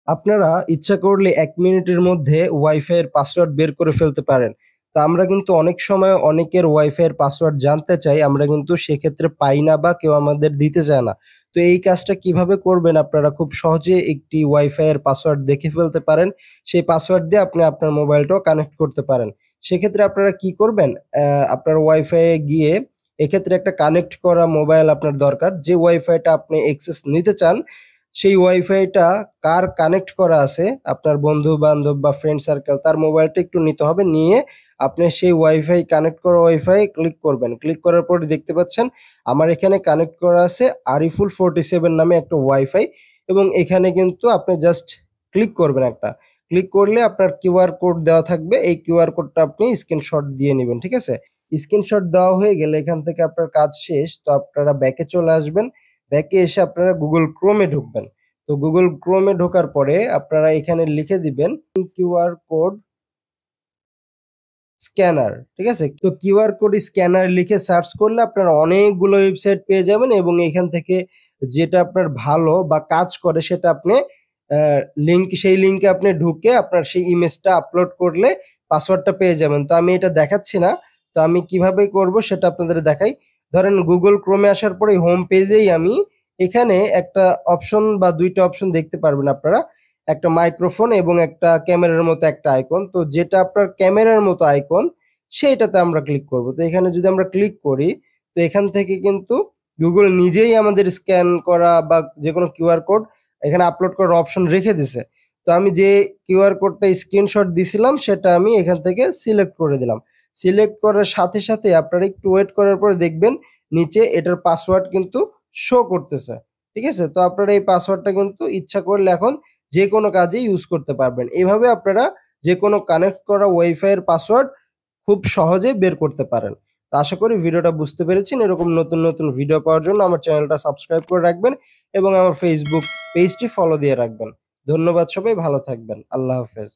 আপনারা ইচ্ছা করলে ১ মিনিটের মধ্যে ওয়াইফাই এর পাসওয়ার্ড বের করে ফেলতে পারেন। তো আমরা কিন্তু অনেক সময় অনেকের ওয়াইফাই এর পাসওয়ার্ড জানতে চাই, আমরা কিন্তু সেক্ষেত্রে পাই না বা কেউ আমাদের দিতে চায় না। তো এই কাজটা কিভাবে করবেন আপনারা খুব সহজে একটি ওয়াইফাই এর পাসওয়ার্ড দেখে ফেলতে পারেন। সেই পাসওয়ার্ড দিয়ে আপনি আপনার মোবাইলটাও কানেক্ট করতে পারেন। সেক্ষেত্রে আপনারা কি করবেন? আপনার ওয়াইফাই এ গিয়ে এক্ষেত্রে একটা কানেক্ট করা মোবাইল আপনার দরকার। যে ওয়াইফাইটা আপনি অ্যাক্সেস নিতে চান সেই ওয়াইফাইটা কার কানেক্ট করা আছে, আপনার বন্ধু-বান্ধব বা ফ্রেন্ড সার্কেল তার মোবাইলটা একটু নিতে হবে। নিয়ে আপনি সেই ওয়াইফাই কানেক্ট করা ওয়াইফাই ক্লিক করবেন। ক্লিক করার পরে দেখতে পাচ্ছেন আমার এখানে কানেক্ট করা আছে আরিফুল 47 নামে একটা ওয়াইফাই এবং এখানে কিন্তু আপনি জাস্ট ক্লিক করবেন একটা। ক্লিক করলে আপনার কিউআর কোড দেওয়া থাকবে। এই কিউআর কোডটা আপনি স্ক্রিনশট দিয়ে নিবেন, ঠিক আছে? স্ক্রিনশট দেওয়া হয়ে গেলে এখান থেকে আপনার কাজ শেষ। তো আপনারা ব্যাকে চলে আসবেন। ব্যাকে এসে আপনারা Google Chrome এ ঢুকবেন। তো Google Chrome এ ঢোকার পরে আপনারা এখানে লিখে দিবেন কিউআর কোড স্ক্যানার, ঠিক আছে? তো কিউআর কোড স্ক্যানার লিখে সার্চ করলে আপনারা অনেকগুলো ওয়েবসাইট পেয়ে যাবেন এবং এখান থেকে যেটা আপনার ভালো বা কাজ করে সেটা আপনি সেই লিঙ্কে আপনি ঢুকে আপনার সেই ইমেজটা আপলোড করলে পাসওয়ার্ডটা পেয়ে যাবেন। তো আমি এটা দেখাচ্ছি না। তো আমি কিভাবে করব সেটা আপনাদের দেখাই। ধরেন Google Chrome এ আসার পরে হোম পেজেই আমি এখানে একটা অপশন বা ২ টা অপশন দেখতে পারবেন আপনারা। একটা মাইক্রোফোন এবং একটা ক্যামেরার মতো একটা আইকন। তো যেটা আপনার ক্যামেরার মতো আইকন সেইটাতে আমরা ক্লিক করব। তো এখানে যদি আমরা ক্লিক করি তো এখান থেকে কিন্তু Google নিজেই আমাদের স্ক্যান করা বা যেকোনো কিউআর কোড এখানে আপলোড করার অপশন রেখে দিছে। তো আমি যে কিউআর কোডটা স্ক্রিনশট দিছিলাম সেটা আমি এখান থেকে সিলেক্ট করে দিলাম। সিলেক্ট করার সাথে, সাথে আপনারা একটু ওয়েট করার পরে দেখবেন নিচে এটার পাসওয়ার্ড কিন্তু শো করতেছে। ঠিক আছে? তো আপনারা এই পাসওয়ার্ডটা কিন্তু ইচ্ছা করলে এখন যেকোনো কাজে ইউজ করতে পারবেন। এভাবে আপনারা যেকোনো কানেক্ট করা ওয়াইফাই এর পাসওয়ার্ড খুব সহজে বের করতে পারেন। তো আশা করি ভিডিওটা বুঝতে পেরেছেন। এরকম নতুন, নতুন ভিডিও পাওয়ার জন্য আমার চ্যানেলটা সাবস্ক্রাইব করে রাখবেন এবং আমার Facebook পেজটি ফলো দিয়ে রাখবেন। ধন্যবাদ সবাই ভালো থাকবেন। আল্লাহ হাফেজ।